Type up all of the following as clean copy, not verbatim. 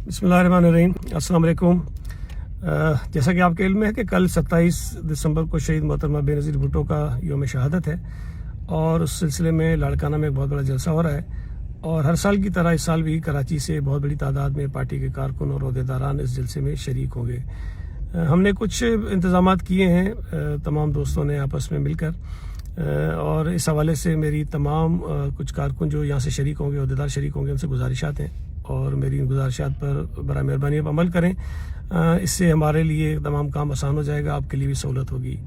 बिस्मिल्लाहिर्रहमानिर्रहीम। अस्सलाम वालेकुम। जैसा कि आपके इल्म में है कि कल 27 दिसंबर को शहीद मोहतरमा बेनज़ीर भुट्टो का यौम शहादत है और उस सिलसिले में लाड़काना में एक बहुत बड़ा जलसा हो रहा है। और हर साल की तरह इस साल भी कराची से बहुत बड़ी तादाद में पार्टी के कारकुन और अहदेदारान इस जलसे में शरीक होंगे। हमने कुछ इंतज़ामात किए हैं तमाम दोस्तों ने आपस में मिलकर, और इस हवाले से मेरी तमाम कुछ कारकुन जो यहाँ से शरीक होंगे, अहदेदार शरीक होंगे, उनसे गुजारिशात हैं और मेरी इन गुजारिशात पर बड़ा मेहरबानी आप अमल करें। इससे हमारे लिए तमाम काम आसान हो जाएगा, आपके लिए भी सहूलत होगी।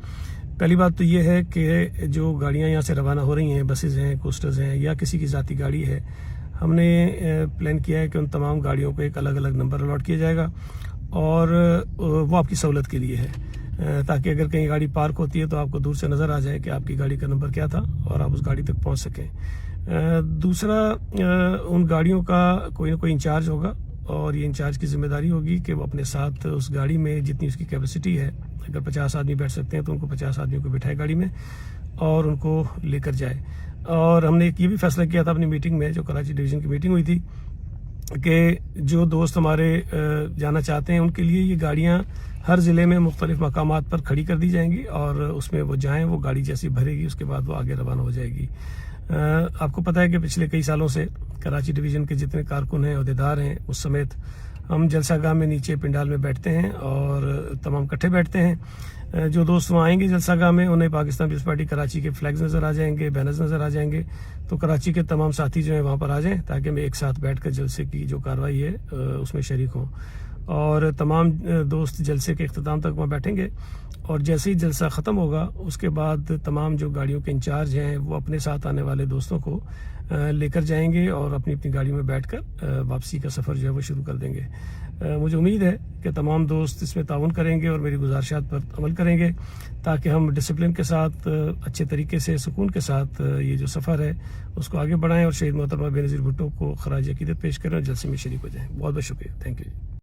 पहली बात तो ये है कि जो गाड़ियाँ यहाँ से रवाना हो रही हैं, बसेज़ हैं, कोस्टर्स हैं या किसी की ज़ाती गाड़ी है, हमने प्लान किया है कि उन तमाम गाड़ियों को एक अलग अलग नंबर अलॉट किया जाएगा और वो आपकी सहूलत के लिए है, ताकि अगर कहीं गाड़ी पार्क होती है तो आपको दूर से नज़र आ जाए कि आपकी गाड़ी का नंबर क्या था और आप उस गाड़ी तक पहुंच सकें। दूसरा, उन गाड़ियों का कोई ना कोई इंचार्ज होगा और ये इंचार्ज की जिम्मेदारी होगी कि वो अपने साथ उस गाड़ी में जितनी उसकी कैपेसिटी है, अगर 50 आदमी बैठ सकते हैं तो उनको 50 आदमियों को बिठाए गाड़ी में और उनको लेकर जाए। और हमने एक ये भी फैसला किया था अपनी मीटिंग में, जो कराची डिवीज़न की मीटिंग हुई थी, कि जो दोस्त हमारे जाना चाहते हैं उनके लिए ये गाड़ियाँ हर ज़िले में मुख्तलिफ मकामात पर खड़ी कर दी जाएंगी और उसमें वो जाएं, वो गाड़ी जैसी भरेगी उसके बाद वो आगे रवाना हो जाएगी। आपको पता है कि पिछले कई सालों से कराची डिवीज़न के जितने कारकुन हैं, अहदेदार हैं, उस समेत हम जलसागाह में नीचे पिंडाल में बैठते हैं और तमाम इकट्ठे बैठते हैं। जो दोस्त वहाँ आएंगे जलसागाह में, उन्हें पाकिस्तान पीपल्स पार्टी कराची के फ्लैग्स नज़र आ जाएंगे, बैनर्स नज़र आ जाएंगे, तो कराची के तमाम साथी जो हैं वहाँ पर आ जाएं ताकि हम एक साथ बैठ कर जलसे की जो कार्रवाई है उसमें शरीक हों। और तमाम दोस्त जलसे के अख्ताम तक वहाँ बैठेंगे और जैसे ही जलसा ख़त्म होगा उसके बाद तमाम जो गाड़ियों के इंचार्ज हैं वो अपने साथ आने वाले दोस्तों को लेकर जाएंगे और अपनी अपनी गाड़ी में बैठकर वापसी का सफ़र जो है वो शुरू कर देंगे। मुझे उम्मीद है कि तमाम दोस्त इसमें ताउन करेंगे और मेरी गुजारिशात पर अमल करेंगे ताकि हम डिसिप्लिन के साथ, अच्छे तरीके से, सुकून के साथ ये जो सफ़र है उसको आगे बढ़ाएं और शहीद मोहतरमा बेनज़ीर भुट्टो को खराज अकीदत पेश करें और जलसे में शरीक हो जाएं। बहुत बहुत शुक्रिया। Thank you.